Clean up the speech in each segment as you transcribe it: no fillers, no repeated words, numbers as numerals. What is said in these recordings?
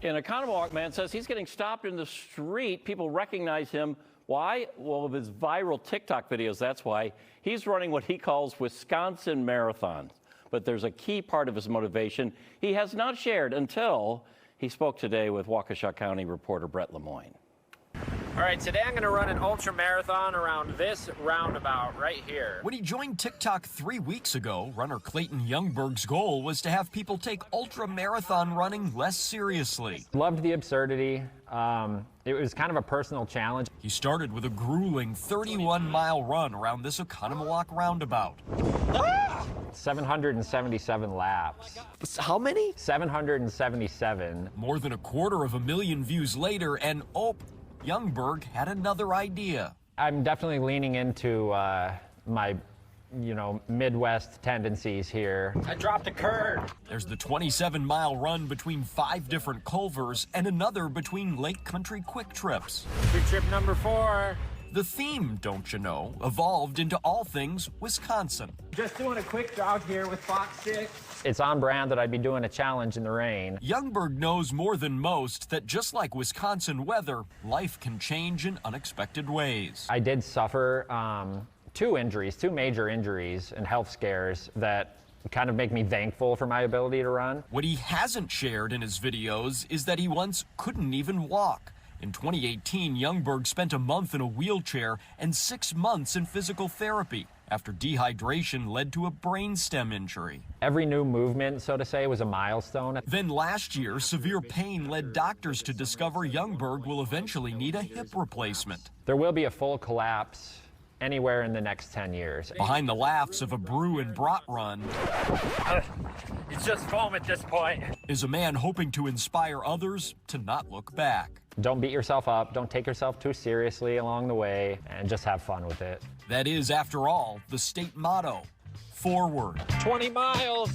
An Oconomowoc man says he's getting stopped in the street. People recognize him. Why? Well, of his viral TikTok videos, that's why. He's running what he calls Wisconsin marathons. But there's a key part of his motivation he has not shared until he spoke today with Waukesha County reporter Brett Lemoyne. All right, today I'm going to run an ultra marathon around this roundabout right here. When he joined TikTok 3 weeks ago, runner Clayton Youngberg's goal was to have people take ultra marathon running less seriously. Loved the absurdity. It was kind of a personal challenge. He started with a grueling 31-mile run around this Oconomowoc roundabout. 777 laps. How many? 777. More than 250,000 views later, and Youngberg had another idea. I'm definitely leaning into my, Midwest tendencies here. I dropped a curve. There's the 27-mile run between 5 different culvers and another between Lake Country quick trips. Quick trip number 4. The theme, don't you know, evolved into all things Wisconsin. Just doing a quick jog here with FOX6. It's on brand that I'd be doing a challenge in the rain. Youngberg knows more than most that just like Wisconsin weather, life can change in unexpected ways. I did suffer two major injuries and health scares that kind of make me thankful for my ability to run. What he hasn't shared in his videos is that he once couldn't even walk. In 2018, Youngberg spent a month in a wheelchair and 6 months in physical therapy after dehydration led to a brainstem injury. Every new movement, so to say, was a milestone. Then last year, severe pain led doctors to discover Youngberg will eventually need a hip replacement. There will be a full collapse anywhere in the next 10 years. Behind the laughs of a brew and brat run It's just foam at this point. is a man hoping to inspire others to not look back. Don't beat yourself up, don't take yourself too seriously along the way, and just have fun with it. That is, after all, the state motto, forward. 20 miles.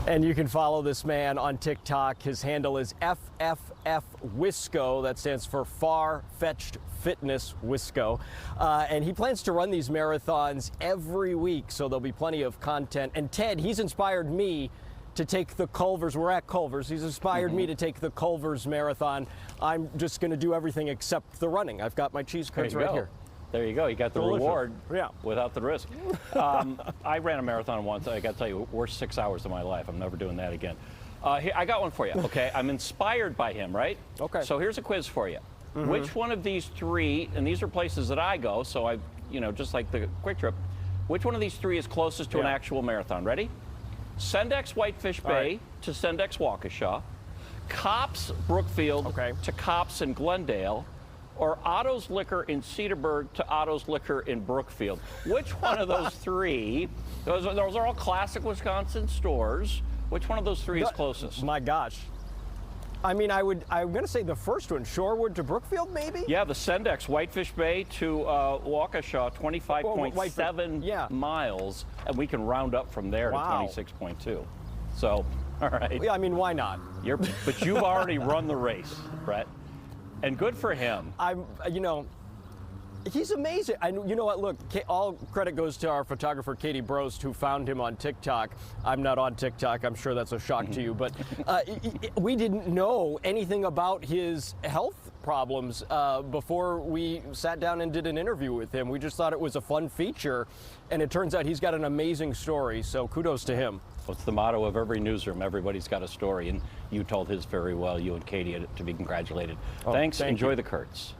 And you can follow this man on TikTok. His handle is FFF Wisco. That stands for Far Fetched Fitness Wisco. And he plans to run these marathons every week, so there'll be plenty of content. And Ted, he's inspired me to take the Culvers. We're at Culvers. He's inspired me to take the Culvers Marathon. I'm just going to do everything except the running. I've got my cheese curds right here. There you go. You got the Delicious. reward Yeah. without the risk. I ran a marathon once. I got to tell you, worst 6 hours of my life. I'm never doing that again. Here, I got one for you, okay? I'm inspired by him, right? Okay. So here's a quiz for you. Which one of these three, and these are places that I go, so I, just like the quick trip, which one of these three is closest to an actual marathon? Ready? Sendex Whitefish Bay to Sendex Waukesha, Cops Brookfield to Cops in Glendale, or Otto's Liquor in Cedarburg to Otto's Liquor in Brookfield. Which one of those three, those are all classic Wisconsin stores, which one of those three is closest? My gosh. I mean, I'm going to say the first one, Shorewood to Brookfield, maybe? Yeah, the Sendex Whitefish Bay to Waukesha, 25.7 miles, and we can round up from there to 26.2. So, all right. Yeah, I mean, why not? But you've already run the race, Brett, and good for him. He's amazing. You know what? Look, all credit goes to our photographer, Katie Brost, who found him on TikTok. I'm not on TikTok. I'm sure that's a shock to you. But we didn't know anything about his health problems before we sat down and did an interview with him. We just thought it was a fun feature. And it turns out he's got an amazing story. So kudos to him. What's the motto of every newsroom? Everybody's got a story. And you told his very well, you and Katie, to be congratulated. Thanks. Enjoy the Kurtz.